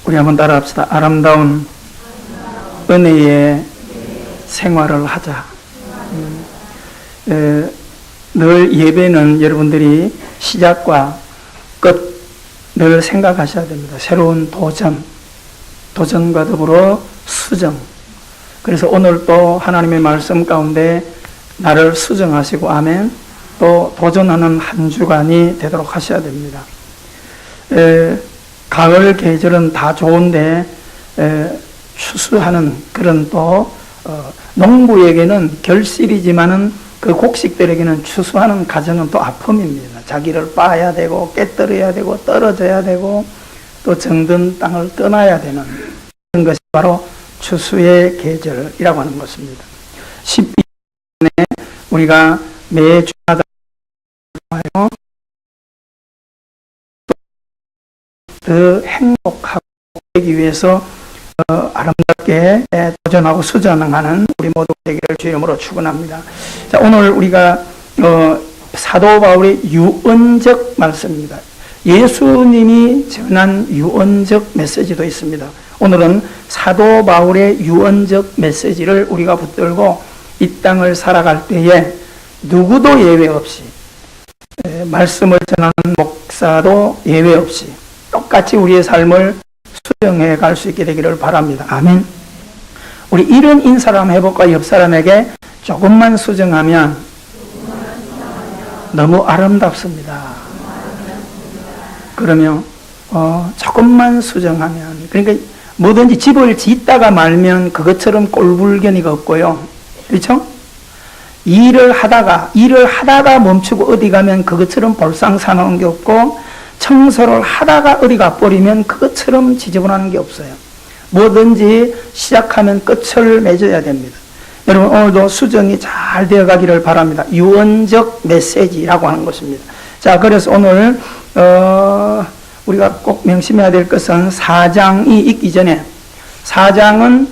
우리 한번 따라합시다. 아름다운 은혜의 생활을 하자. 늘 예배는 여러분들이 시작과 끝 늘 생각하셔야 됩니다. 새로운 도전과 더불어 수정. 그래서 오늘 또 하나님의 말씀 가운데 나를 수정하시고 아멘, 또 도전하는 한 주간이 되도록 하셔야 됩니다. 가을 계절은 다 좋은데 추수하는 그런 또 농부에게는 결실이지만은 그 곡식들에게는 추수하는 과정은 또 아픔입니다. 자기를 빻아야 되고 깨뜨려야 되고 떨어져야 되고 또 정든 땅을 떠나야 되는 그런 것이 바로 추수의 계절이라고 하는 것입니다. 12년에 우리가 매주마다 더 행복하고 되기 위해서 아름답게 도전하고 수전하는 우리 모두 되기를 주의 이름으로 축원합니다. 자, 오늘 우리가 사도 바울의 유언적 말씀입니다. 예수님이 전한 유언적 메시지도 있습니다. 오늘은 사도 바울의 유언적 메시지를 우리가 붙들고 이 땅을 살아갈 때에 누구도 예외 없이 말씀을 전하는 목사도 예외 없이 똑같이 우리의 삶을 수정해 갈 수 있게 되기를 바랍니다. 아멘. 우리 이런 인사를 한번 해볼까? 옆 사람에게 조금만 수정하면 너무 아름답습니다. 그러면 조금만 수정하면, 그러니까 뭐든지 집을 짓다가 말면 그것처럼 꼴불견이가 없고요. 그렇죠? 일을 하다가 멈추고 어디 가면 그것처럼 볼상사나운 게 없고, 청소를 하다가 어디 가버리면 그것처럼 지저분한 게 없어요. 뭐든지 시작하면 끝을 맺어야 됩니다. 여러분, 오늘도 수정이 잘 되어가기를 바랍니다. 유언적 메시지라고 하는 것입니다. 자, 그래서 오늘 우리가 꼭 명심해야 될 것은 4장이 있기 전에, 4장은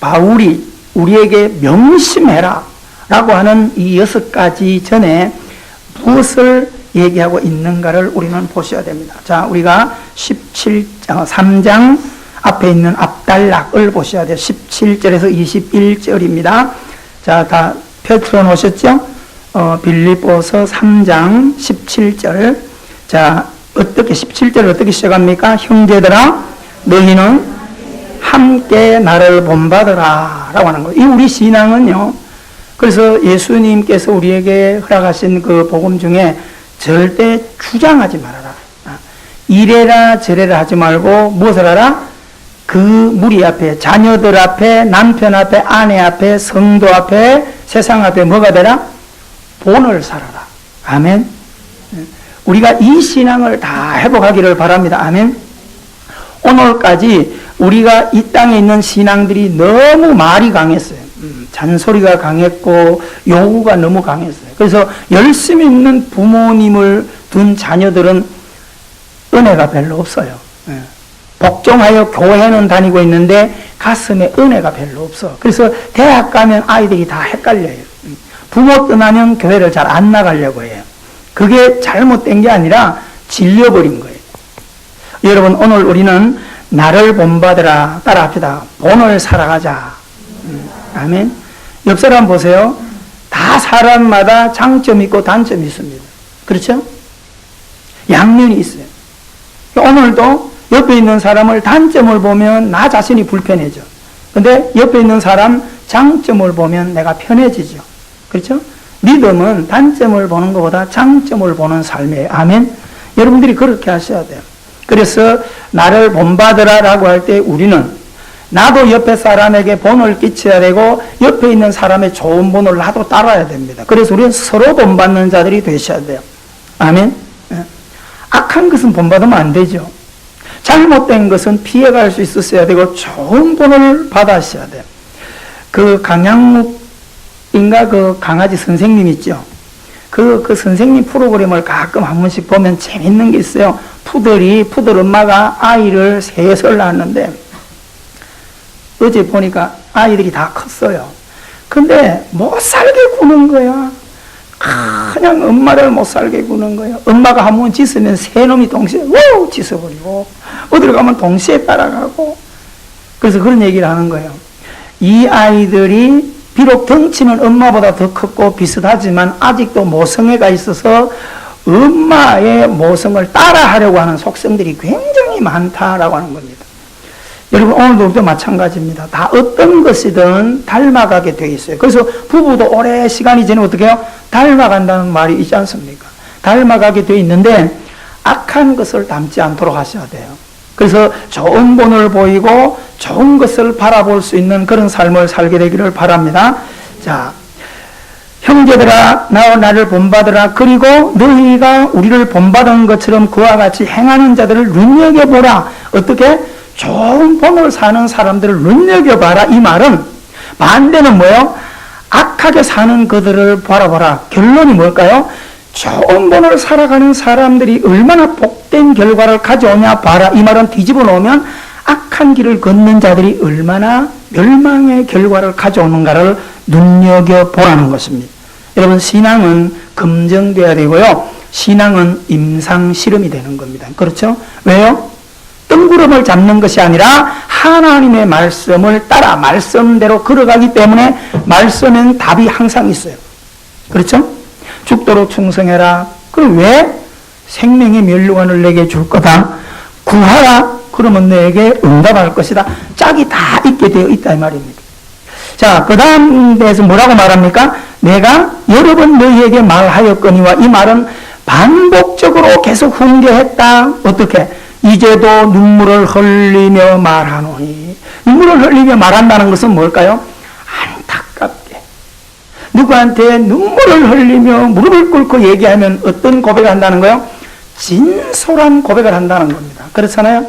바울이 우리에게 명심해라 라고 하는 이 6가지 전에 무엇을 얘기하고 있는가를 우리는 보셔야 됩니다. 자, 우리가 3장 앞에 있는 앞단락을 보셔야 돼요. 17절에서 21절입니다. 자, 다 펼쳐 놓으셨죠? 빌립보서 3장 17절. 자, 17절 어떻게 시작합니까? 형제들아, 너희는 함께 나를 본받으라 라고 하는 거예요. 이 우리 신앙은요, 그래서 예수님께서 우리에게 허락하신 그 복음 중에 절대 주장하지 말아라. 이래라 저래라 하지 말고 무엇을 하라? 그 무리 앞에, 자녀들 앞에, 남편 앞에, 아내 앞에, 성도 앞에, 세상 앞에 뭐가 되라? 본을 살아라. 아멘. 우리가 이 신앙을 다 회복하기를 바랍니다. 아멘. 오늘까지 우리가 이 땅에 있는 신앙들이 너무 말이 강했어요. 잔소리가 강했고 요구가 너무 강했어요. 그래서 열심히 있는 부모님을 둔 자녀들은 은혜가 별로 없어요. 복종하여 교회는 다니고 있는데 가슴에 은혜가 별로 없어. 그래서 대학 가면 아이들이 다 헷갈려요. 부모 떠나면 교회를 잘 안 나가려고 해요. 그게 잘못된 게 아니라 질려버린 거예요. 여러분, 오늘 우리는 나를 본받으라, 따라합시다. 본을 살아가자. 아멘. 옆 사람 보세요. 다 사람마다 장점이 있고 단점이 있습니다. 그렇죠? 양면이 있어요. 오늘도 옆에 있는 사람을 단점을 보면 나 자신이 불편해져. 근데 옆에 있는 사람 장점을 보면 내가 편해지죠. 그렇죠? 믿음은 단점을 보는 것보다 장점을 보는 삶이에요. 아멘. 여러분들이 그렇게 하셔야 돼요. 그래서 나를 본받으라라고 할 때 우리는 나도 옆에 사람에게 본을 끼쳐야 되고 옆에 있는 사람의 좋은 본을 나도 따라야 됩니다. 그래서 우리는 서로 본받는 자들이 되셔야 돼요. 아멘. 악한 것은 본받으면 안 되죠. 잘못된 것은 피해갈 수 있어야 되고 좋은 본을 받으셔야 돼요. 그 강양묵인가 그 강아지 선생님 있죠. 그 선생님 프로그램을 가끔 한 번씩 보면 재밌는 게 있어요. 푸들 엄마가 아이를 셋을 낳았는데 어제 보니까 아이들이 다 컸어요. 근데 못 살게 구는 거야. 그냥 엄마를 못 살게 구는 거예요. 엄마가 한 번 짖으면 세 놈이 동시에 우 짖어버리고 어디로 가면 동시에 따라가고. 그래서 그런 얘기를 하는 거예요. 이 아이들이 비록 덩치는 엄마보다 더 컸고 비슷하지만 아직도 모성애가 있어서 엄마의 모성을 따라하려고 하는 속성들이 굉장히 많다라고 하는 겁니다. 여러분 오늘도 마찬가지입니다. 다 어떤 것이든 닮아가게 되어 있어요. 그래서 부부도 오래 시간이 지나면 어떻게 해요? 닮아간다는 말이 있지 않습니까? 닮아가게 되어 있는데 악한 것을 닮지 않도록 하셔야 돼요. 그래서 좋은 본을 보이고 좋은 것을 바라볼 수 있는 그런 삶을 살게 되기를 바랍니다. 자, 형제들아 나를 본받으라. 그리고 너희가 우리를 본받은 것처럼 그와 같이 행하는 자들을 눈여겨보라. 어떻게? 좋은 본을 사는 사람들을 눈여겨봐라. 이 말은 반대는 뭐예요? 악하게 사는 그들을 바라보라. 결론이 뭘까요? 좋은 본을 살아가는 사람들이 얼마나 복된 결과를 가져오냐 봐라. 이 말은 뒤집어 놓으면 악한 길을 걷는 자들이 얼마나 멸망의 결과를 가져오는가를 눈여겨보라는 것입니다. 여러분 신앙은 검증돼야 되고요. 신앙은 임상실험이 되는 겁니다. 그렇죠? 왜요? 뜬구름을 잡는 것이 아니라 하나님의 말씀을 따라 말씀대로 걸어가기 때문에 말씀엔 답이 항상 있어요. 그렇죠? 죽도록 충성해라. 그럼 왜? 생명의 면류관을 내게 줄 거다. 구하라. 그러면 내게 응답할 것이다. 짝이 다 있게 되어 있다 이 말입니다. 자, 그 다음 데에서 뭐라고 말합니까? 내가 여러 번 너희에게 말하였거니와. 이 말은 반복적으로 계속 훈계했다. 어떻게? 이제도 눈물을 흘리며 말하노니. 눈물을 흘리며 말한다는 것은 뭘까요? 안타깝게 누구한테 눈물을 흘리며 무릎을 꿇고 얘기하면 어떤 고백을 한다는 거예요? 진솔한 고백을 한다는 겁니다. 그렇잖아요?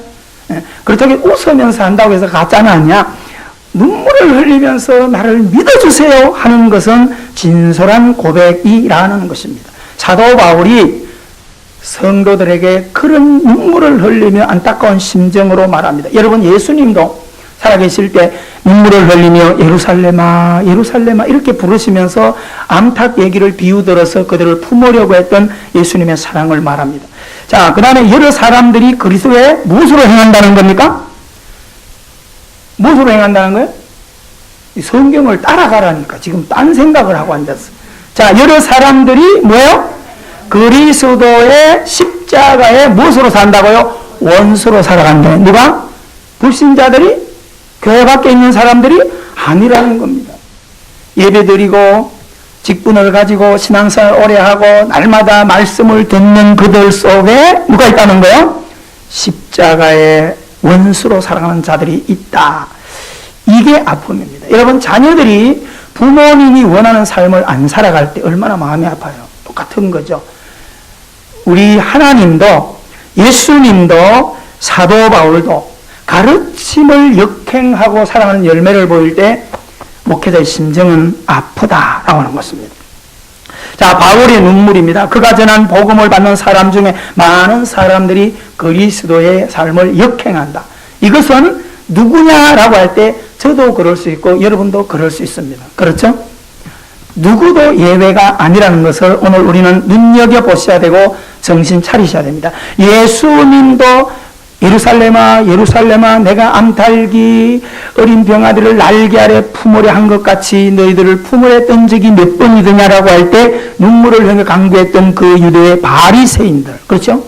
그렇다고 웃으면서 한다고 해서 가짜는 아니야. 눈물을 흘리면서 나를 믿어주세요 하는 것은 진솔한 고백이라는 것입니다. 사도 바울이 성도들에게 그런 눈물을 흘리며 안타까운 심정으로 말합니다. 여러분 예수님도 살아계실 때 눈물을 흘리며 예루살렘아 예루살렘아 이렇게 부르시면서 암탉 얘기를 비유들어서 그들을 품으려고 했던 예수님의 사랑을 말합니다. 자, 그 다음에 여러 사람들이 그리스도의 무엇으로 행한다는 겁니까? 무엇으로 행한다는 거예요? 성경을 따라가라니까 지금 딴 생각을 하고 앉았어. 자, 여러 사람들이 뭐예요? 그리스도의 십자가에 무엇으로 산다고요? 원수로 살아간다. 누가? 불신자들이? 교회 밖에 있는 사람들이? 아니라는 겁니다. 예배드리고 직분을 가지고 신앙생활 오래 하고 날마다 말씀을 듣는 그들 속에 누가 있다는 거예요? 십자가의 원수로 살아가는 자들이 있다. 이게 아픔입니다. 여러분 자녀들이 부모님이 원하는 삶을 안 살아갈 때 얼마나 마음이 아파요. 똑같은 거죠. 우리 하나님도 예수님도 사도 바울도 가르침을 역행하고 살아가는 열매를 보일 때 목회자의 심정은 아프다라고 하는 것입니다. 자, 바울의 눈물입니다. 그가 전한 복음을 받는 사람 중에 많은 사람들이 그리스도의 삶을 역행한다. 이것은 누구냐라고 할 때 저도 그럴 수 있고 여러분도 그럴 수 있습니다. 그렇죠? 누구도 예외가 아니라는 것을 오늘 우리는 눈여겨보셔야 되고 정신 차리셔야 됩니다. 예수님도 예루살렘아 예루살렘아 내가 암탉이 어린 병아들을 날개 아래 품으려 한 것 같이 너희들을 품으려 던 적이 몇 번이더냐라고 할 때 눈물을 흘려 강구했던 그 유대의 바리새인들, 그렇죠?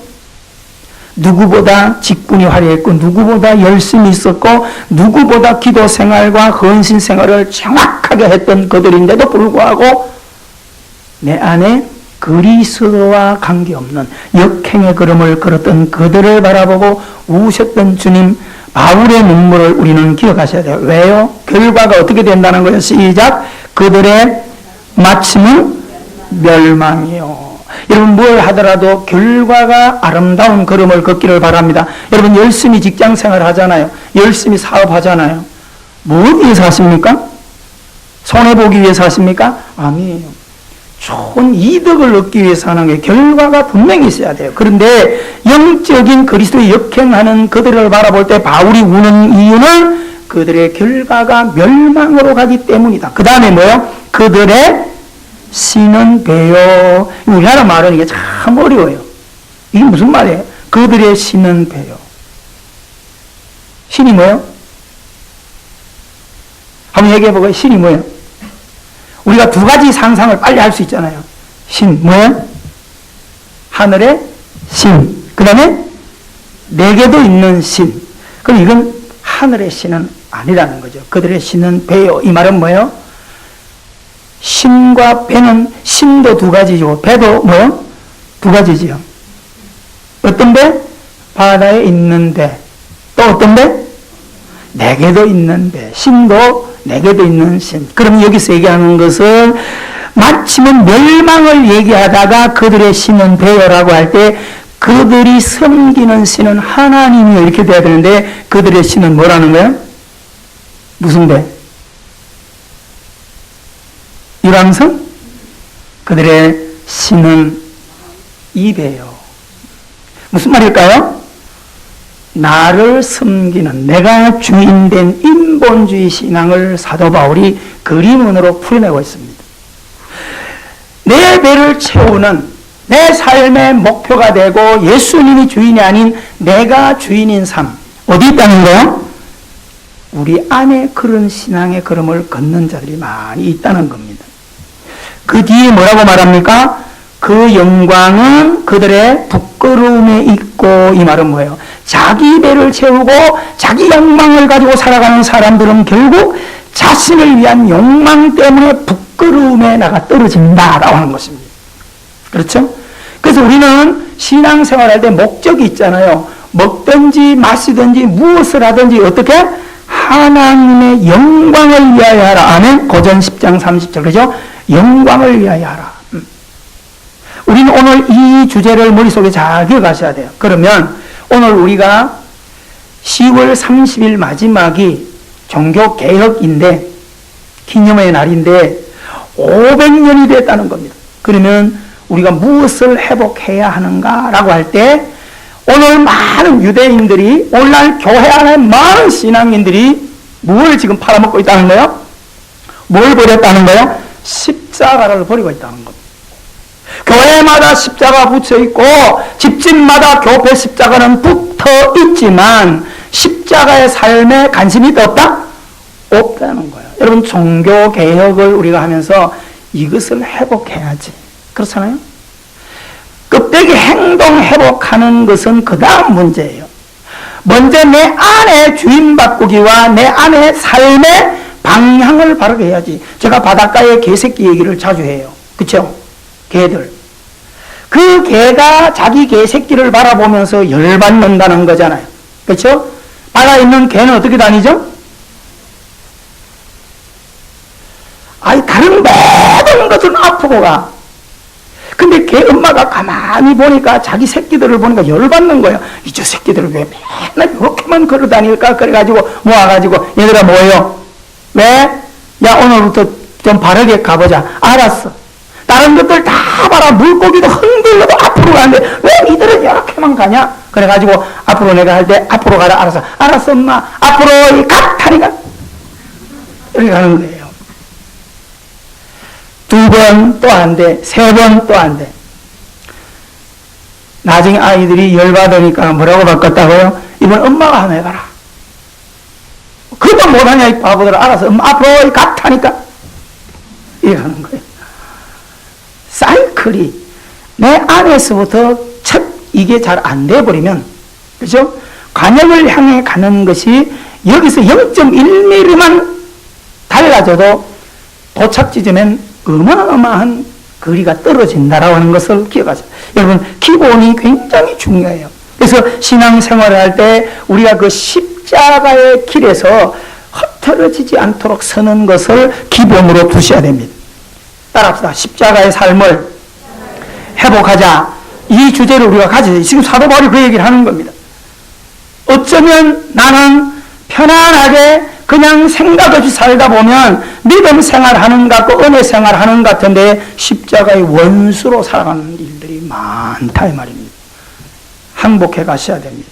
누구보다 직분이 화려했고 누구보다 열심히 있었고 누구보다 기도 생활과 헌신 생활을 정확하게 했던 그들인데도 불구하고 내 안에 그리스도와 관계없는 역행의 걸음을 걸었던 그들을 바라보고 우셨던 주님 바울의 눈물을 우리는 기억하셔야 돼요. 왜요? 결과가 어떻게 된다는 거예요? 시작! 그들의 마침은 멸망이요. 여러분 뭘 하더라도 결과가 아름다운 걸음을 걷기를 바랍니다. 여러분 열심히 직장생활 하잖아요. 열심히 사업하잖아요. 뭘 위해서 하십니까? 손해보기 위해서 하십니까? 아니에요. 좋은 이득을 얻기 위해서 하는 게 결과가 분명히 있어야 돼요. 그런데 영적인 그리스도의 역행하는 그들을 바라볼 때 바울이 우는 이유는 그들의 결과가 멸망으로 가기 때문이다. 그 다음에 뭐예요? 그들의 신은 배요. 우리나라 말은 이게 참 어려워요. 이게 무슨 말이에요? 그들의 신은 배요. 신이 뭐예요? 한번 얘기해보고 신이 뭐예요? 우리가 두 가지 상상을 빨리 할 수 있잖아요. 신 뭐예요? 하늘의 신. 그 다음에 내게도 있는 신. 그럼 이건 하늘의 신은 아니라는 거죠. 그들의 신은 배요. 이 말은 뭐예요? 신과 배는 신도 두 가지죠. 배도 뭐예요? 두 가지지요. 어떤 배? 바다에 있는 배. 또 어떤 배? 내게도 있는 배. 신도 내게도 있는 신. 그럼 여기서 얘기하는 것은 마침은 멸망을 얘기하다가 그들의 신은 배요라고 할 때 그들이 섬기는 신은 하나님이요 이렇게 돼야 되는데 그들의 신은 뭐라는 거예요? 무슨 배? 유람선? 그들의 신은 이 배요. 무슨 말일까요? 나를 섬기는 내가 주인된 인본주의 신앙을 사도 바울이 그림으로 풀어내고 있습니다. 내 배를 채우는 내 삶의 목표가 되고 예수님이 주인이 아닌 내가 주인인 삶. 어디 있다는 거예요? 우리 안에 그런 신앙의 걸음을 걷는 자들이 많이 있다는 겁니다. 그 뒤에 뭐라고 말합니까? 그 영광은 그들의 부끄러움에 있고, 이 말은 뭐예요? 자기 배를 채우고 자기 욕망을 가지고 살아가는 사람들은 결국 자신을 위한 욕망 때문에 부끄러움에 나가 떨어진다라고 하는 것입니다. 그렇죠? 그래서 우리는 신앙생활할 때 목적이 있잖아요. 먹든지 마시든지 무엇을 하든지 어떻게? 하나님의 영광을 위하여 하라. 아멘? 고전 10장 30절. 그죠? 영광을 위하여 하라. 우리는 오늘 이 주제를 머릿속에 잘 기억하셔야 돼요. 그러면 오늘 우리가 10월 30일 마지막이 종교개혁인데 기념의 날인데 500년이 됐다는 겁니다. 그러면 우리가 무엇을 회복해야 하는가라고 할 때 오늘 많은 유대인들이 오늘날 교회 안에 많은 신앙인들이 뭘 지금 팔아먹고 있다는 거예요? 뭘 버렸다는 거예요? 십자가를 버리고 있다는 겁니다. 교회마다 십자가 붙여 있고 집집마다 교회 십자가는 붙어 있지만 십자가의 삶에 관심이 없다? 없다는 거예요. 여러분 종교개혁을 우리가 하면서 이것을 회복해야지. 그렇잖아요? 껍데기 행동 회복하는 것은 그 다음 문제예요. 먼저 내 안에 주인 바꾸기와 내 안에 삶의 방향을 바르게 해야지. 제가 바닷가에 개새끼 얘기를 자주 해요. 그쵸? 개들. 그 개가 자기 개새끼를 바라보면서 열받는다는 거잖아요. 그쵸? 바다에 있는 개는 어떻게 다니죠? 아니, 다른 모든 것은 아프고 가. 근데 걔 엄마가 가만히 보니까 자기 새끼들을 보니까 열받는 거예요. 이저 새끼들을 왜 맨날 이렇게만 걸어 다닐까? 그래가지고 모아가지고 얘들아 뭐예요? 왜? 야 오늘부터 좀 바르게 가보자. 알았어. 다른 것들 다 봐라. 물고기도 흔들려도 앞으로 가는데 왜 니들은 이렇게만 가냐? 그래가지고 앞으로 내가 할 때 앞으로 가라. 알았어. 알았어 엄마. 앞으로 갓하니까 이렇게 가는 거예요. 두 번 또 안 돼. 세 번 또 안 돼. 나중에 아이들이 열받으니까 뭐라고 바꿨다고요? 이번 엄마가 한번 해봐라. 그거 못하냐 이 바보들아. 알아서 엄마 앞으로 갓하니까 이렇게 하는 거예요. 사이클이 내 안에서부터 첫 이게 잘 안 돼버리면 그죠? 관역을 향해 가는 것이 여기서 0.1mm만 달라져도 도착 지점엔 어마어마한 거리가 떨어진다라고 하는 것을 기억하세요. 여러분 기본이 굉장히 중요해요. 그래서 신앙생활을 할 때 우리가 그 십자가의 길에서 흐트러지지 않도록 서는 것을 기본으로 두셔야 됩니다. 따라합시다. 십자가의 삶을 회복하자. 이 주제를 우리가 가지죠. 지금 사도 바울이 그 얘기를 하는 겁니다. 어쩌면 나는 편안하게 그냥 생각 없이 살다 보면 믿음 생활하는 것 같고 은혜 생활하는 것 같은데 십자가의 원수로 살아가는 일들이 많다 이 말입니다. 항복해 가셔야 됩니다.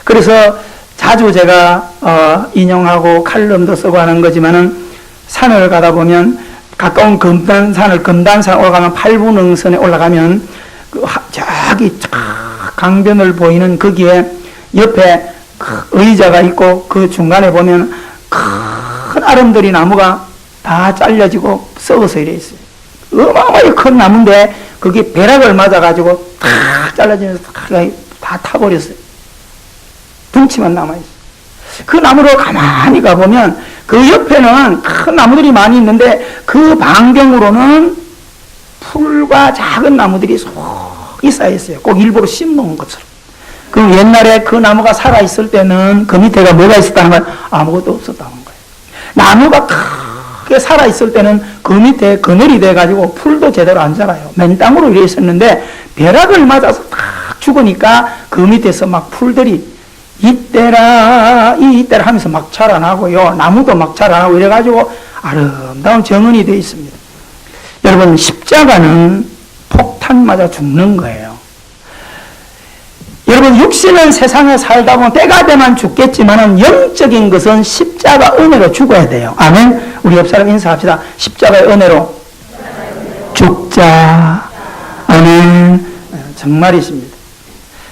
그래서 자주 제가 인용하고 칼럼도 쓰고 하는 거지만은 산을 가다 보면 가까운 금단산 올라가면 팔부능선에 올라가면 저기 강변을 보이는 거기에 옆에 의자가 있고 그 중간에 보면 큰 아름드리 나무가 다 잘려지고 썩어서 이래 있어요. 어마어마하게 큰 나무인데 그게 벼락을 맞아가지고 다 잘라지면서 다 타버렸어요. 둥치만 남아있어요. 그 나무로 가만히 가보면 그 옆에는 큰 나무들이 많이 있는데 그 반경으로는 풀과 작은 나무들이 속이 쌓여있어요. 꼭 일부러 심놓은 것처럼. 그럼 옛날에 그 나무가 살아있을 때는 그 밑에가 뭐가 있었다는 거예요? 아무것도 없었다는 거예요. 나무가 크게 살아있을 때는 그 밑에 그늘이 돼가지고 풀도 제대로 안 자라요. 맨 땅으로 이래 있었는데 벼락을 맞아서 탁 죽으니까 그 밑에서 막 풀들이 이때라 하면서 막 자라나고요. 나무도 막 자라나고 이래가지고 아름다운 정원이 되어 있습니다. 여러분, 십자가는 폭탄 맞아 죽는 거예요. 여러분, 육신은 세상에 살다 보면 때가 되면 죽겠지만 영적인 것은 십자가 은혜로 죽어야 돼요. 아멘. 우리 옆 사람 인사합시다. 십자가의 은혜로 죽자. 아멘. 정말이십니다.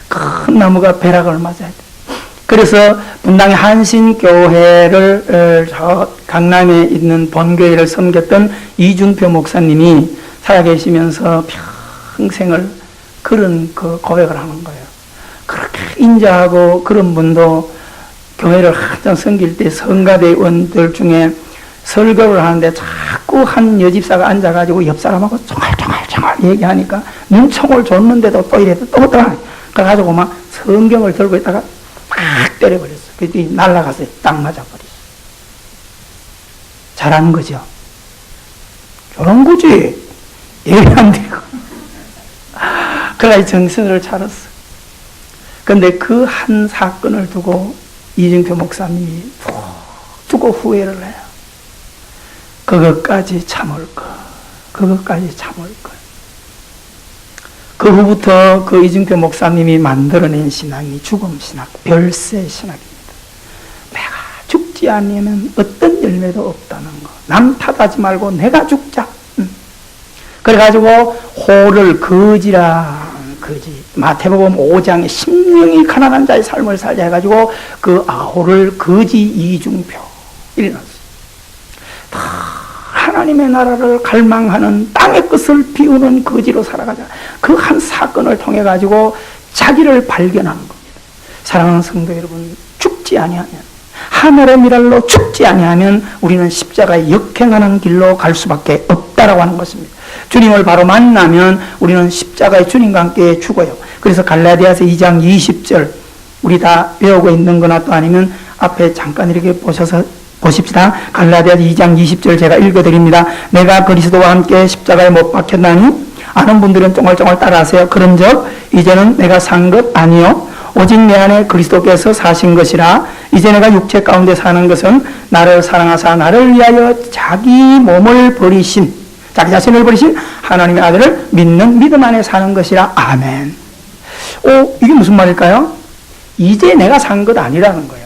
큰 나무가 벼락을 맞아야 돼요. 그래서 분당의 한신교회를 저 강남에 있는 본교회를 섬겼던 이준표 목사님이 살아계시면서 평생을 그런 그 고백을 하는 거예요. 그렇게 인자하고 그런 분도 교회를 한참 섬길 때 성가대원들 중에 설교를 하는데 자꾸 한 여집사가 앉아가지고 옆 사람하고 총알총알 얘기하니까 눈총을 줬는데도 또 이래 또 그래가지고 막 성경을 들고 있다가 팍 때려버렸어. 그랬더니 날아갔어요. 딱 맞아버렸어. 잘하는 거죠. 저런 거지. 예외 안 되고. 그래야 정신을 차렸어. 근데 그 한 사건을 두고 이준표 목사님이 두고 후회를 해요. 그것까지 참을 것. 그것까지 참을 것. 그 후부터 그 이준표 목사님이 만들어낸 신앙이 죽음 신학, 별세 신학입니다. 내가 죽지 않으면 어떤 열매도 없다는 거. 남 탓하지 말고 내가 죽자. 그래가지고 호를 거지라. 거지. 마태복음 5장에 심령이 가난한 자의 삶을 살자 해가지고 그 아호를 거지 이중표 일어났어요. 하나님의 나라를 갈망하는 땅의 것을 비우는 거지로 살아가자. 그 한 사건을 통해 가지고 자기를 발견하는 겁니다. 사랑하는 성도 여러분, 죽지 아니하면, 하늘의 미랄로 죽지 아니하면 우리는 십자가에 역행하는 길로 갈 수밖에 없다라고 하는 것입니다. 주님을 바로 만나면 우리는 십자가의 주님과 함께 죽어요. 그래서 갈라디아서 2장 20절 우리 다 외우고 있는 거나 또 아니면 앞에 잠깐 이렇게 보십시다. 갈라디아서 2장 20절 제가 읽어드립니다. 내가 그리스도와 함께 십자가에 못 박혔나니 아는 분들은 쫑알쫑알 따라하세요. 그런즉 이제는 내가 산 것 아니요 오직 내 안에 그리스도께서 사신 것이라. 이제 내가 육체 가운데 사는 것은 나를 사랑하사 나를 위하여 자기 몸을 버리신, 자기 자신을 버리신 하나님의 아들을 믿는 믿음 안에 사는 것이라. 아멘. 이게 무슨 말일까요? 이제 내가 산 것 아니라는 거예요.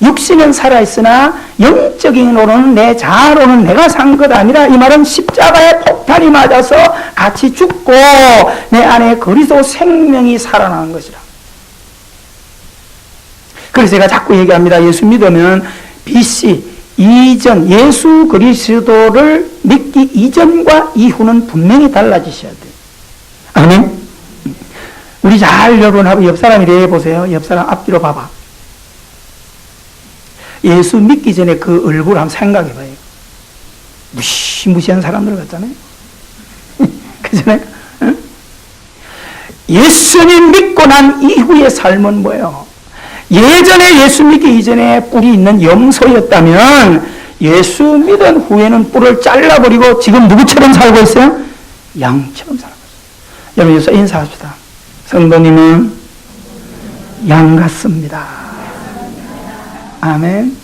육신은 살아있으나 영적인으로는 내 자아로는 내가 산 것 아니라, 이 말은 십자가에 폭탄이 맞아서 같이 죽고 내 안에 그리스도 생명이 살아나는 것이라. 그래서 제가 자꾸 얘기합니다. 예수 믿으면 BC 이전, 예수 그리스도를 믿기 이전과 이후는 분명히 달라지셔야 돼요. 아멘. 우리 잘 여러분하고 옆 사람이 보세요. 옆 사람 앞뒤로 봐봐. 예수 믿기 전에 그 얼굴 한번 생각해 봐요. 무시무시한 사람들 같잖아요. 그전에 예수님 믿고 난 이후의 삶은 뭐예요? 예전에 예수 믿기 이전에 뿔이 있는 염소였다면 예수 믿은 후에는 뿔을 잘라버리고 지금 누구처럼 살고 있어요? 양처럼 살고 있어요. 여러분 여기서 인사합시다. 성도님은 양 같습니다. 아멘.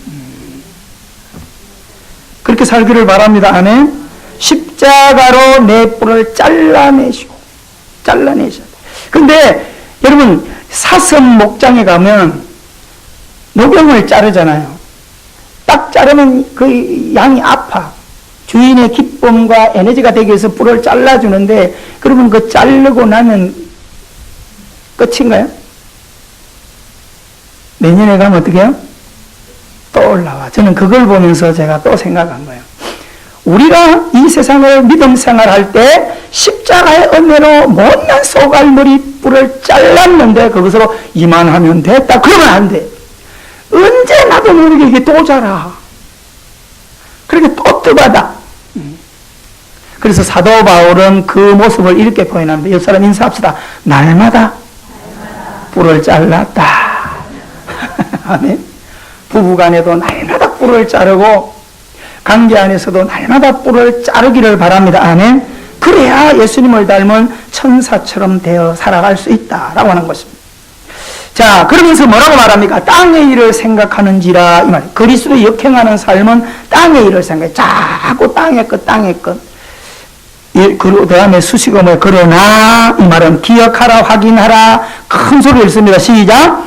그렇게 살기를 바랍니다. 아멘. 십자가로 내 뿔을 잘라내셔야 돼. 근데 여러분 사슴 목장에 가면 노경을 자르잖아요. 딱 자르면 그 양이 아파. 주인이 생명의 기쁨과 에너지가 되기 위해서 뿔을 잘라주는데, 그러면 그 자르고 나면 끝인가요? 내년에 가면 어떻게 해요? 또 올라와. 저는 그걸 보면서 제가 또 생각한 거예요. 우리가 이 세상을 믿음 생활할 때 십자가의 은혜로 못난 쏘갈머리 뿔을 잘랐는데 그것으로 이만하면 됐다. 그러면 안 돼. 언제 나도 모르게 이게 또 자라. 그렇게 또 뜨받아. 그래서 사도 바울은 그 모습을 이렇게 표현합니다. 옆 사람 인사합시다. 날마다 뿔을 잘랐다. 아멘. 부부간에도 날마다 뿔을 자르고 관계 안에서도 날마다 뿔을 자르기를 바랍니다. 아멘. 그래야 예수님을 닮은 천사처럼 되어 살아갈 수 있다라고 하는 것입니다. 자, 그러면서 뭐라고 말합니까? 땅의 일을 생각하는지라 이 말. 그리스도 역행하는 삶은 땅의 일을 생각해. 자꾸 땅의 것, 땅의 것. 그 다음에 수식어뭐 그러나 이 말은 기억하라, 확인하라. 큰 소리를 씁니다. 시작.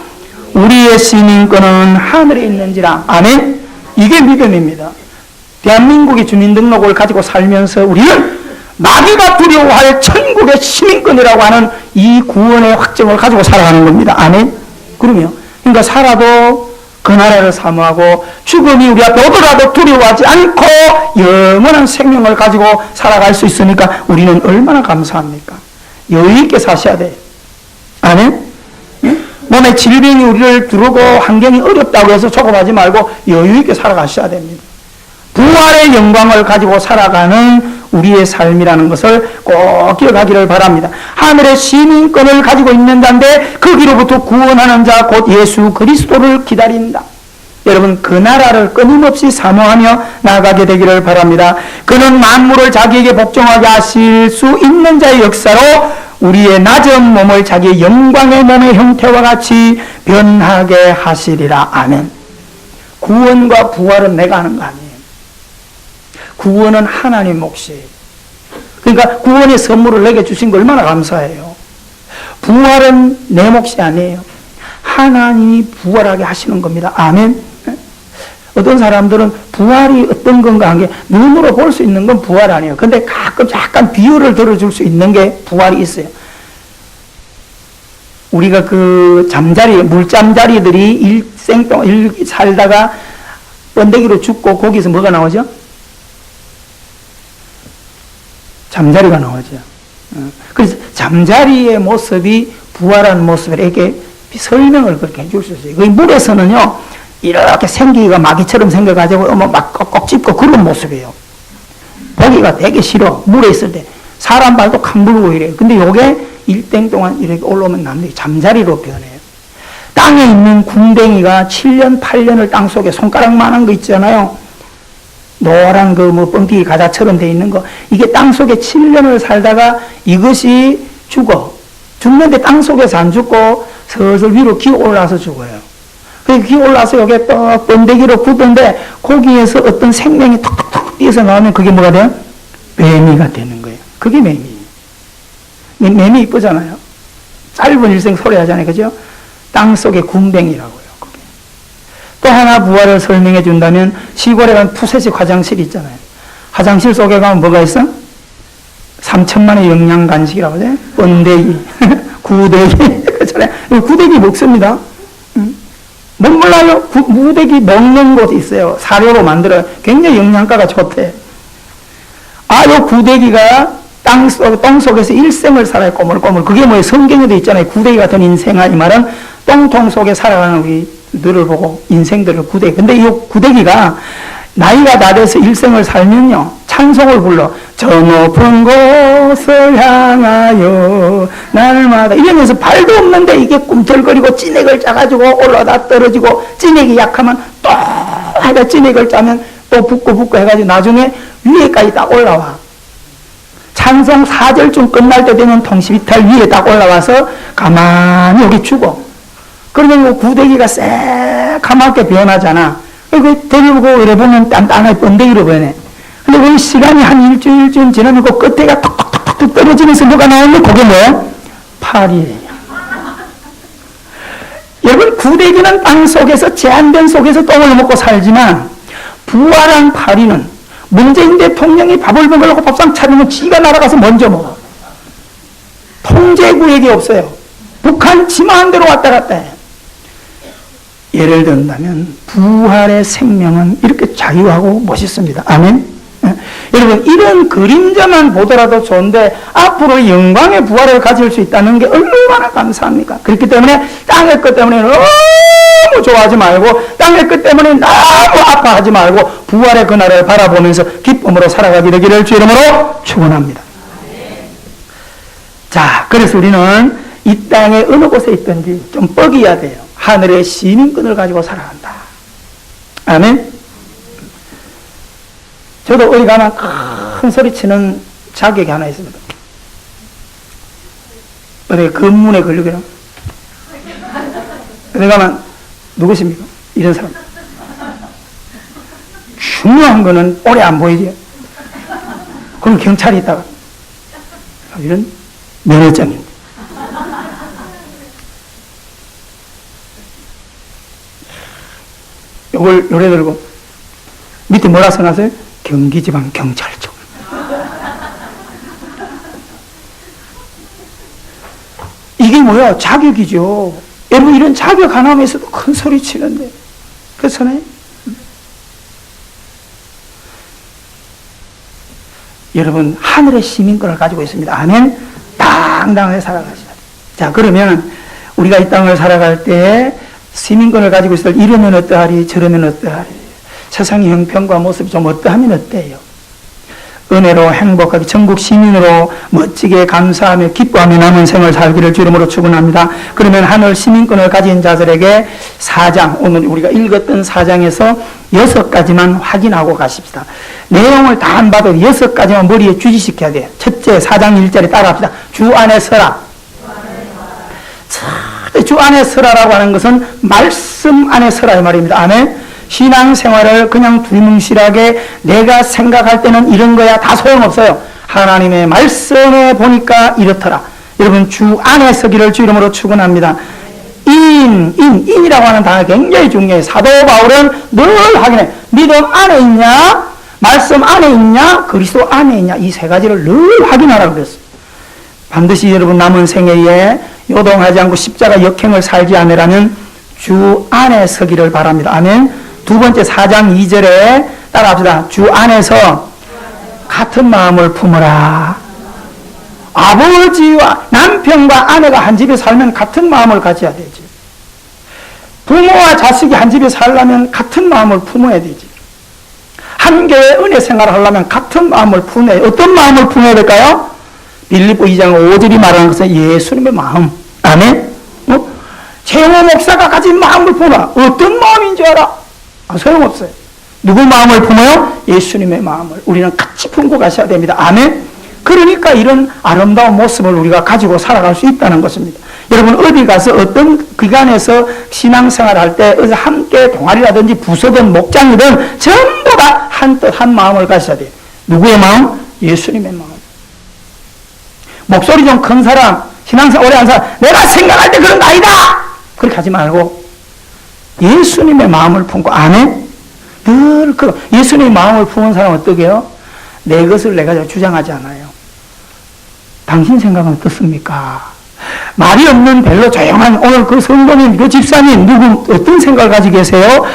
우리의 시민권은 하늘에 있는지라. 아멘. 이게 믿음입니다. 대한민국의 주민등록을 가지고 살면서 우리는 마귀가 두려워할 천국의 시민권이라고 하는 이 구원의 확정을 가지고 살아가는 겁니다. 아멘. 그러면 그러니까 살아도 그 나라를 사모하고 죽음이 우리 앞에 오더라도 두려워하지 않고 영원한 생명을 가지고 살아갈 수 있으니까 우리는 얼마나 감사합니까? 여유 있게 사셔야 돼요. 아멘. 몸에 질병이 우리를 두르고 환경이 어렵다고 해서 조급하지 말고 여유 있게 살아가셔야 됩니다. 부활의 영광을 가지고 살아가는 우리의 삶이라는 것을 꼭 기억하기를 바랍니다. 하늘의 시민권을 가지고 있는다는데 거기로부터 구원하는 자 곧 예수 그리스도를 기다린다. 여러분 그 나라를 끊임없이 사모하며 나아가게 되기를 바랍니다. 그는 만물을 자기에게 복종하게 하실 수 있는 자의 역사로 우리의 낮은 몸을 자기의 영광의 몸의 형태와 같이 변하게 하시리라. 아멘. 구원과 부활은 내가 하는 거 아니에요. 구원은 하나님 몫이에요. 그러니까 구원의 선물을 내게 주신 거 얼마나 감사해요. 부활은 내 몫이 아니에요. 하나님이 부활하게 하시는 겁니다. 아멘. 어떤 사람들은 부활이 어떤 건가 한 게 눈으로 볼 수 있는 건 부활 아니에요. 근데 가끔 약간 비유를 들어줄 수 있는 게 부활이 있어요. 우리가 그 잠자리, 물잠자리들이 일생 동안 살다가 번데기로 죽고 거기서 뭐가 나오죠? 잠자리가 나오죠. 그래서 잠자리의 모습이 부활한 모습에게 설명을 그렇게 해줄 수 있어요. 그 물에서는요, 이렇게 생기가 마귀처럼 생겨가지고 막 꺽꺽 찝고 그런 모습이에요. 보기가 되게 싫어. 물에 있을 때. 사람 발도 캄불고 이래요. 근데 요게 일땡 동안 이렇게 올라오면 남들이 잠자리로 변해요. 땅에 있는 궁뎅이가 7년, 8년을 땅 속에 손가락만한 거 있잖아요. 노란 그 뭐 뻥튀기 과자처럼 돼 있는 거. 이게 땅 속에 7년을 살다가 이것이 죽어. 죽는데 땅 속에서 안 죽고 슬슬 위로 기어 올라서 죽어요. 그 기어 올라서 여기에 또 번데기로 굳은데 거기에서 어떤 생명이 톡톡톡 뛰어서 나오면 그게 뭐가 돼요? 매미가 되는 거예요. 그게 매미예요. 매미 이쁘잖아요. 짧은 일생 소리 하잖아요. 그죠? 땅 속의 궁뎅이라고요. 그게. 또 하나 부활을 설명해 준다면 시골에 가면 푸세식 화장실이 있잖아요. 화장실 속에 가면 뭐가 있어? 3천만의 영양 간식이라고 하죠. 번데기, 구데기. 그렇잖아요. 구데기 먹습니다. 못 몰라요? 구데기 먹는 곳이 있어요. 사료로 만들어요. 굉장히 영양가가 좋대. 요 구데기가 똥 속에서 일생을 살아요. 꼬물꼬물. 그게 뭐예요? 성경에도 있잖아요. 구데기 같은 인생아. 이 말은 똥통 속에 살아가는 우리들을 보고 인생들을 구데기. 근데 이 구데기가 나이가 다 돼서 일생을 살면요. 찬송을 불러. 저 높은 곳을 향하여 날마다 이러면서 발도 없는데 이게 꿈틀거리고 찐액을 짜가지고 올라다 떨어지고 찐액이 약하면 또 하다 찐액을 짜면 또 붓고 해가지고 나중에 위에까지 딱 올라와. 찬송 4절쯤 끝날 때 되면 통시비탈 위에 딱 올라와서 가만히 여기 죽어. 그러면 구데기가 새카맣게 변하잖아. 그 데리고 이래 보면 단단하게 번데기로 변해. 근데 그 시간이 한 일주일쯤 지나면 그 끝에가 톡톡톡톡 떨어지면서 뭐가 나오면 그게 뭐예요? 팔이에요. 여러분 구데기는 땅 속에서 제한된 속에서 똥을 먹고 살지만 부활한 파리는 문재인 대통령이 밥을 먹으려고 밥상 차리면 지가 날아가서 먼저 먹어. 통제구역이 없어요. 북한 지 마음대로 왔다 갔다 해. 예를 든다면 부활의 생명은 이렇게 자유하고 멋있습니다. 아멘. 여러분, 이런 그림자만 보더라도 좋은데 앞으로 영광의 부활을 가질 수 있다는 게 얼마나 감사합니까? 그렇기 때문에 땅의 것 때문에 너무 좋아하지 말고 땅의 것 때문에 너무 아파하지 말고 부활의 그날을 바라보면서 기쁨으로 살아가게 되기를 주 이름으로 축원합니다. 자, 그래서 우리는 이 땅에 어느 곳에 있든지 좀 뻐기야 돼요. 하늘의 시민권을 가지고 살아간다. 아멘. 저도 어디 가면 큰 소리 치는 자격이 하나 있습니다. 어디 검문에 걸리거나 어디 가면 누구십니까? 이런 사람. 중요한 거는 오래 안 보이죠. 그럼 경찰이 있다가 이런 면허증입니다. 이걸 노래 들고 밑에 뭐라 써놨어요? 경기지방경찰청. 이게 뭐야? 자격이죠. 여러분, 이런 자격 하나면서도 큰 소리 치는데 그렇잖아요? 여러분, 하늘의 시민권을 가지고 있습니다. 아멘. 당당하게 살아가셔야 돼요. 자, 그러면 우리가 이 땅을 살아갈 때 시민권을 가지고 있을 때 이러면 어떠하리 저러면 어떠하리, 세상의 형편과 모습이 좀 어떠하면 어때요? 은혜로 행복하게 전국 시민으로 멋지게 감사하며 기뻐하며 남은 생을 살기를 주 이름으로 축원합니다. 그러면 하늘 시민권을 가진 자들에게 4장, 오늘 우리가 읽었던 4장에서 6가지만 확인하고 가십시다. 내용을 다 안 봐도 6가지만 머리에 주지시켜야 돼요. 첫째, 4장 1절에 따라합시다. 주 안에 서라. 주 안에 서라라고 하는 것은 말씀 안에 서라 이 말입니다. 아멘. 신앙생활을 그냥 두리뭉실하게 내가 생각할 때는 이런 거야 다 소용없어요. 하나님의 말씀에 보니까 이렇더라. 여러분, 주 안에 서기를 주 이름으로 축원합니다. 인이라고 하는 단어가 굉장히 중요해요. 사도 바울은 늘 확인해. 믿음 안에 있냐, 말씀 안에 있냐, 그리스도 안에 있냐, 이 세 가지를 늘 확인하라고 그랬어요. 반드시 여러분 남은 생애에 요동하지 않고 십자가 역행을 살지 않으라면 주 안에 서기를 바랍니다. 아멘. 두 번째, 4장 2절에 따라합시다. 주 안에서 같은 마음을 품어라. 아버지와 남편과 아내가 한 집에 살면 같은 마음을 가져야 되지. 부모와 자식이 한 집에 살려면 같은 마음을 품어야 되지. 한 교회 은혜 생활을 하려면 같은 마음을 품어야 돼요. 어떤 마음을 품어야 될까요? 빌립보 2장 5절이 말하는 것은 예수님의 마음. 아멘. 최영호 목사가 가진 마음을 품어라. 어떤 마음인 줄 알아? 소용없어요. 누구 마음을 품어요? 예수님의 마음을 우리는 같이 품고 가셔야 됩니다. 아멘. 그러니까 이런 아름다운 모습을 우리가 가지고 살아갈 수 있다는 것입니다. 여러분, 어디 가서 어떤 기관에서 신앙생활 할 때 함께 동아리라든지 부서든 목장이든 전부 다 한 뜻 한 마음을 가셔야 돼요. 누구의 마음? 예수님의 마음. 목소리 좀 큰 사람, 신앙생활 오래 한 사람, 내가 생각할 때 그런 거 아니다! 그렇게 하지 말고 예수님의 마음을 품고, 아멘? 늘 예수님의 마음을 품은 사람은 어떻게 해요? 내 것을 내가 주장하지 않아요. 당신 생각은 어떻습니까? 말이 없는 별로 조용한 오늘 그 성도님, 그 집사님, 누구, 어떤 생각을 가지고 계세요?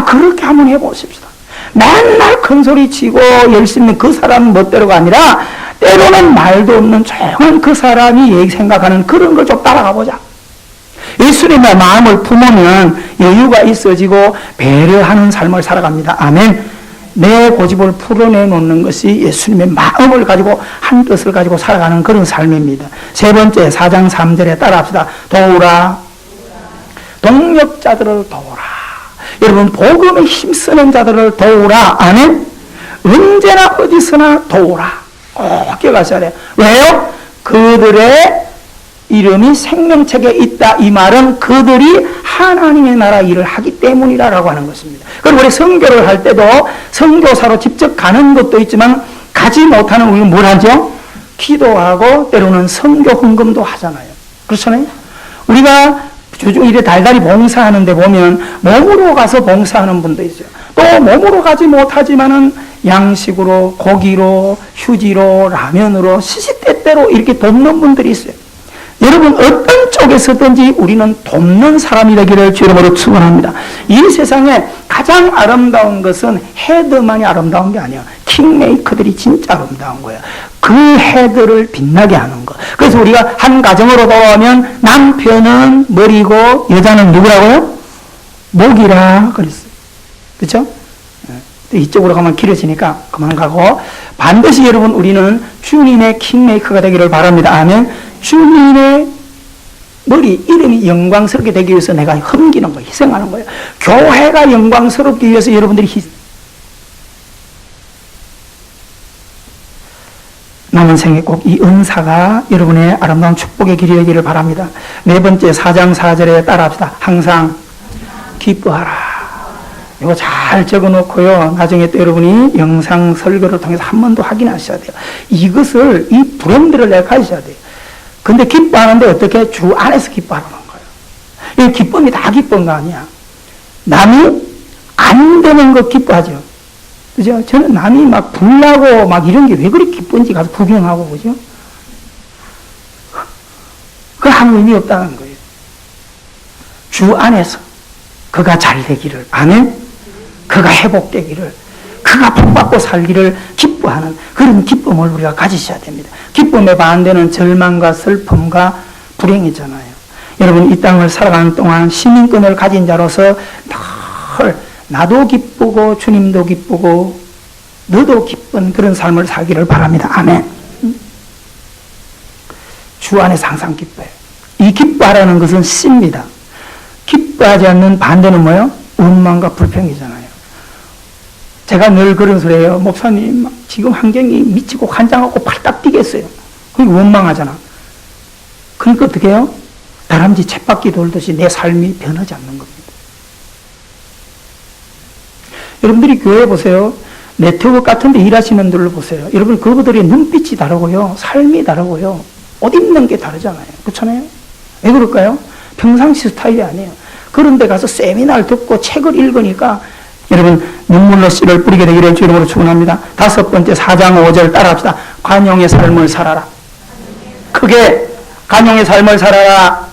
그렇게 한번 해보십시다. 맨날 큰 소리 치고 열심히 그 사람 멋대로가 아니라 때로는 말도 없는 조용한 그 사람이 생각하는 그런 걸 좀 따라가 보자. 예수님의 마음을 품으면 여유가 있어지고 배려하는 삶을 살아갑니다. 아멘. 내 고집을 풀어내 놓는 것이 예수님의 마음을 가지고 한 뜻을 가지고 살아가는 그런 삶입니다. 세 번째, 4장 3절에 따라합시다. 도우라. 동력자들을 도우라. 여러분, 복음에 힘쓰는 자들을 도우라. 아멘. 언제나 어디서나 도우라. 꼭 기억하셔야 돼요. 왜요? 그들의 이름이 생명책에 있다. 이 말은 그들이 하나님의 나라 일을 하기 때문이라고 하는 것입니다. 그리고 우리 선교를 할 때도 선교사로 직접 가는 것도 있지만 가지 못하는 우리는 뭘 하죠? 기도하고 때로는 선교 헌금도 하잖아요. 그렇잖아요. 우리가 주중일에 달달이 봉사하는 데 보면 몸으로 가서 봉사하는 분도 있어요. 또 몸으로 가지 못하지만은 양식으로, 고기로, 휴지로, 라면으로, 시시때때로 이렇게 돕는 분들이 있어요. 여러분, 어떤 쪽에서든지 우리는 돕는 사람이 되기를 주 이름으로 축원합니다. 이 세상에 가장 아름다운 것은 헤드만이 아름다운 게 아니야. 킹메이커들이 진짜 아름다운 거야. 그 헤드를 빛나게 하는 거. 그래서 우리가 한 가정으로 돌아오면 남편은 머리고 여자는 누구라고요? 목이라 그랬어요. 그렇죠? 이쪽으로 가면 길어지니까 그만 가고, 반드시 여러분 우리는 주님의 킹메이커가 되기를 바랍니다. 아멘. 주님의 머리, 이름이 영광스럽게 되기 위해서 내가 섬기는 거예요. 희생하는 거예요. 교회가 영광스럽기 위해서 여러분들이 남은 생에 꼭 이 은사가 여러분의 아름다운 축복의 길이 되기를 바랍니다. 네 번째 4장 4절에 따라합시다. 항상 기뻐하라. 이거 잘 적어 놓고요. 나중에 또 여러분이 영상 설교를 통해서 한 번 더 확인하셔야 돼요. 이것을, 이 브랜드를 내가 가지셔야 돼요. 근데 기뻐하는데 어떻게? 주 안에서 기뻐하는 거예요. 이 기쁨이 다 기쁜 거 아니야. 남이 안 되는 거 기뻐하죠. 그죠? 저는 남이 막 불나고 막 이런 게 왜 그렇게 기쁜지 가서 구경하고, 그죠? 그거 아무 의미 없다는 거예요. 주 안에서 그가 잘 되기를, 아멘? 그가 회복되기를, 그가 복받고 살기를 기뻐하는 그런 기쁨을 우리가 가지셔야 됩니다. 기쁨의 반대는 절망과 슬픔과 불행이잖아요. 여러분, 이 땅을 살아가는 동안 시민권을 가진 자로서 늘 나도 기쁘고 주님도 기쁘고 너도 기쁜 그런 삶을 살기를 바랍니다. 아멘. 주 안에서 항상 기뻐해요. 이 기뻐하라는 것은 씨입니다. 기뻐하지 않는 반대는 뭐예요? 원망과 불평이잖아요. 제가 늘 그런 소리 해요. 목사님, 지금 환경이 미치고 환장하고 팔딱 뛰겠어요. 그게 원망하잖아. 그러니까 어떻게 해요? 다람쥐 쳇바퀴 돌듯이 내 삶이 변하지 않는 겁니다. 여러분들이 교회 보세요. 네트워크 같은 데 일하시는 분들로 보세요. 여러분, 그분들의 눈빛이 다르고요. 삶이 다르고요. 옷 입는 게 다르잖아요. 그렇잖아요? 왜 그럴까요? 평상시 스타일이 아니에요. 그런 데 가서 세미나를 듣고 책을 읽으니까 여러분, 눈물로 씨를 뿌리게 되기를 주 이름으로 축원합니다. 다섯 번째 4장 5절 따라합시다. 관용의 삶을 살아라. 크게 관용의 삶을 살아라.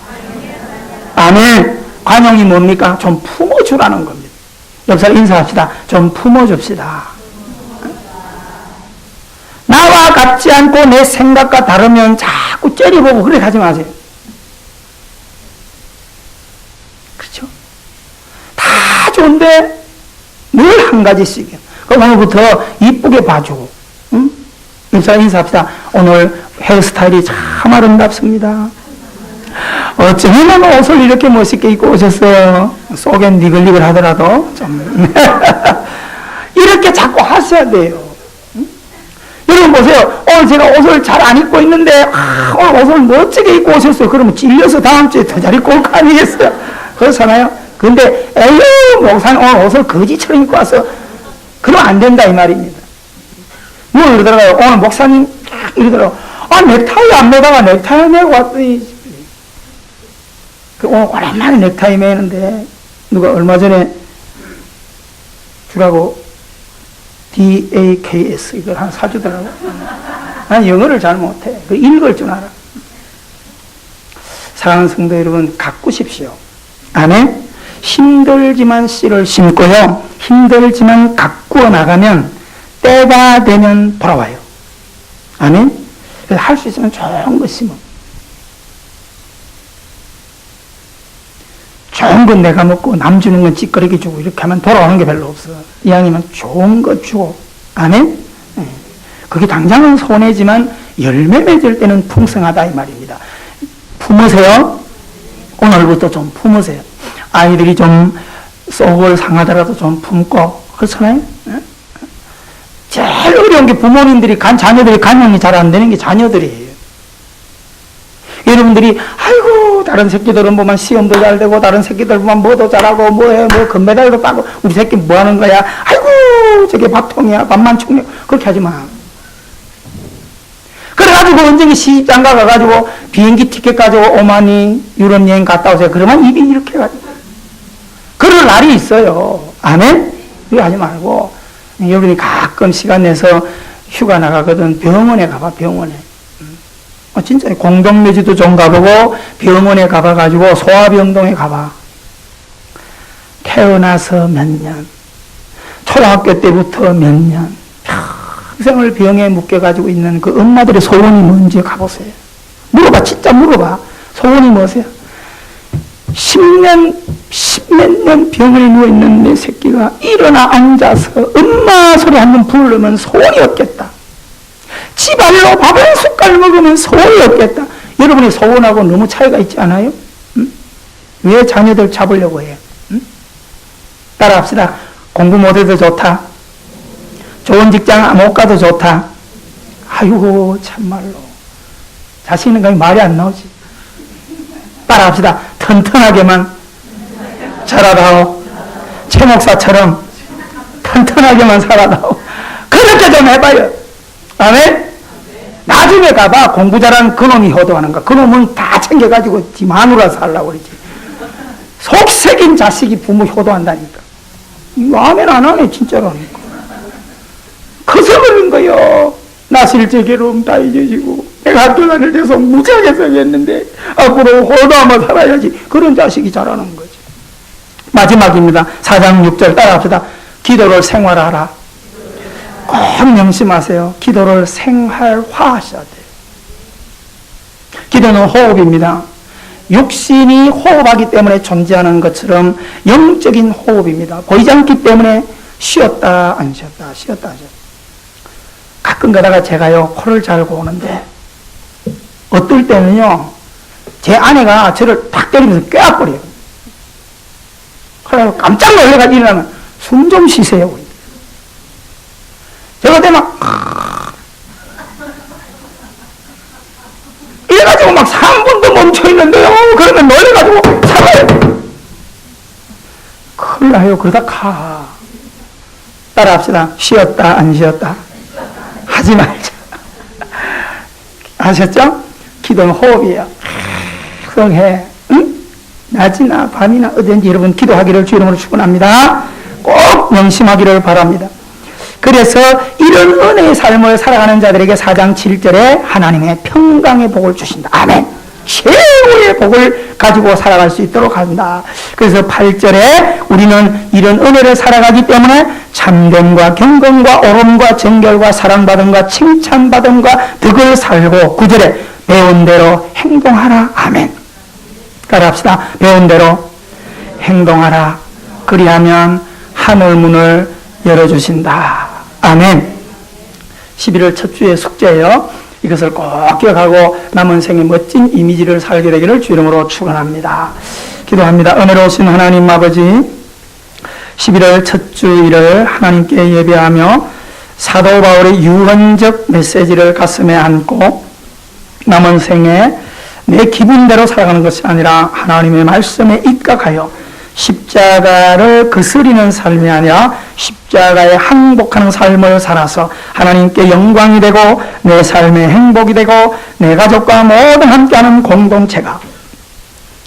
아멘. 관용이 뭡니까? 좀 품어주라는 겁니다. 옆사람 인사합시다. 좀 품어줍시다. 나와 같지 않고 내 생각과 다르면 자꾸 째려보고 그래 가지 마세요. 그렇죠? 다 좋은데 늘 한 가지씩이요. 그럼 오늘부터 이쁘게 봐주고, 응? 옆사람 인사합시다. 오늘 헤어스타일이 참 아름답습니다. 어쩌면 옷을 이렇게 멋있게 입고 오셨어요. 속엔 니글니글 하더라도 좀 이렇게 자꾸 하셔야 돼요. 응? 여러분 보세요. 오늘 제가 옷을 잘 안 입고 있는데 오늘 옷을 멋지게 입고 오셨어요. 그러면 찔려서 다음 주에 더 잘 입고 올 거 아니겠어요? 그렇잖아요. 근데 에휴, 목사님 오늘 옷을 거지처럼 입고 와서 그러면 안 된다 이 말입니다. 뭐 이러더라고요. 오늘 목사님 이러더라고요. 넥타이 안 매다가 넥타이 매고 왔더니 오늘 오랜만에 넥타이 매는데 누가 얼마 전에 주라고 DAKS 이걸 하나 사주더라고. 난 영어를 잘 못해. 그 읽을 줄 알아. 사랑하는 성도 여러분, 가꾸십시오. 아멘. 힘들지만 씨를 심고요. 힘들지만 가꾸어 나가면 때가 되면 돌아와요. 아멘. 할 수 있으면 좋은 거 심어. 좋은 건 내가 먹고 남 주는 건 찌꺼리게 주고 이렇게 하면 돌아오는 게 별로 없어. 이왕이면 좋은 거 주고. 아멘. 네. 그게 당장은 손해지만 열매 맺을 때는 풍성하다 이 말입니다. 품으세요. 오늘부터 좀 품으세요. 아이들이 좀 속을 상하더라도 좀 품고, 그렇잖아요? 제일 어려운 게 부모님들이 자녀들이 간용이 잘 안 되는 게 자녀들이에요. 여러분들이 아이고 다른 새끼들은 뭐만 시험도 잘 되고 다른 새끼들 보면 뭐도 잘하고 뭐해 뭐 금메달도 따고 우리 새끼 뭐 하는 거야? 아이고 저게 밥통이야 밥만 충격 그렇게 하지 마. 그래가지고 언젠가 시집장가 가가지고 비행기 티켓 가지고 오마니 유럽 여행 갔다 오세요. 그러면 입이 이렇게 가지고 그럴 날이 있어요. 아멘? 이거 하지 말고 여러분이 가끔 가끔 시간 내서 휴가 나가거든. 병원에 가봐, 병원에. 진짜 공동묘지도 좀 가보고 병원에 가봐가지고 소아병동에 가봐. 태어나서 몇 년, 초등학교 때부터 몇 년, 평생을 병에 묶여가지고 있는 그 엄마들의 소원이 뭔지 가보세요. 물어봐, 진짜 물어봐. 소원이 뭐세요? 10년, 10몇 년 병원에 누워있는 내 새끼가 일어나 앉아서 엄마 소리 한 번 부르면 소원이 없겠다. 지발로 밥 한 숟갈 먹으면 소원이 없겠다. 여러분의 소원하고 너무 차이가 있지 않아요? 응? 왜 자녀들 잡으려고 해요? 응? 따라합시다. 공부 못해도 좋다. 좋은 직장 못 가도 좋다. 아이고 참말로 자신 있는 거 말이 안 나오지. 따라합시다. 튼튼하게만 자라다오. 최 목사처럼 튼튼하게만 살아다오. 그렇게 좀 해봐요. 아멘? 나중에 가봐. 공부 잘하는 그놈이 효도하는가. 그놈은 다 챙겨가지고 지 마누라 살라고 그러지. 속색인 자식이 부모 효도한다니까. 이거 아멘 안 하네 진짜라니까. 커서 그런 거요. 나 실제 괴로움 다 잊어지고 내가 학교 다닐 때서 무지하게 생겼는데 앞으로 효도하며 살아야지. 그런 자식이 자라는 거지. 마지막입니다. 4장 6절 따라합시다. 기도를 생활하라. 꼭 명심하세요. 기도를 생활화하셔야 돼요. 기도는 호흡입니다. 육신이 호흡하기 때문에 존재하는 것처럼 영적인 호흡입니다. 보이지 않기 때문에 쉬었다 안 쉬었다 쉬었다 안 쉬었다. 가끔 가다가 제가요 코를 잘고 오는데 어떨 때는요 제 아내가 저를 탁 때리면서 꿰어버려요. 그래서 깜짝 놀래가지고 일어나면 숨 좀 쉬세요. 제가 되면 이래가지고 막 3분도 멈춰있는데요. 그러면 놀래가지고 잡아요. 큰일 나요. 그러다 가. 따라합시다. 쉬었다 안 쉬었다 하지 말자. 아셨죠? 기도는 호흡이에요. 성해. 응? 낮이나 밤이나 어딘지 여러분 기도하기를 주 이름으로 축원합니다. 꼭 명심하기를 바랍니다. 그래서 이런 은혜의 삶을 살아가는 자들에게 4장 7절에 하나님의 평강의 복을 주신다. 아멘. 최고의 복을 가지고 살아갈 수 있도록 한다. 그래서 8절에 우리는 이런 은혜를 살아가기 때문에 참됨과 경건과 옳음과 정결과 사랑받음과 칭찬받음과 덕을 살고 9절에 배운 대로 행동하라. 아멘. 따라합시다. 배운 대로 행동하라. 그리하면 하늘문을 열어주신다. 아멘. 11월 첫 주의 숙제예요. 이것을 꼭 기억하고 남은 생에 멋진 이미지를 살게 되기를 주 이름으로 축원합니다. 기도합니다. 은혜로우신 하나님 아버지, 11월 첫 주일을 하나님께 예배하며 사도 바울의 유언적 메시지를 가슴에 안고 남은 생에 내 기분대로 살아가는 것이 아니라 하나님의 말씀에 입각하여 십자가를 거스리는 삶이 아니라 십자가에 항복하는 삶을 살아서 하나님께 영광이 되고 내 삶의 행복이 되고 내 가족과 모든 함께하는 공동체가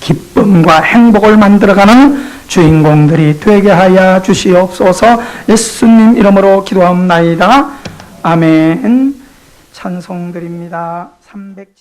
기쁨과 행복을 만들어가는 주인공들이 되게 하여 주시옵소서. 예수님 이름으로 기도합나이다. 아멘. 찬송드립니다. 307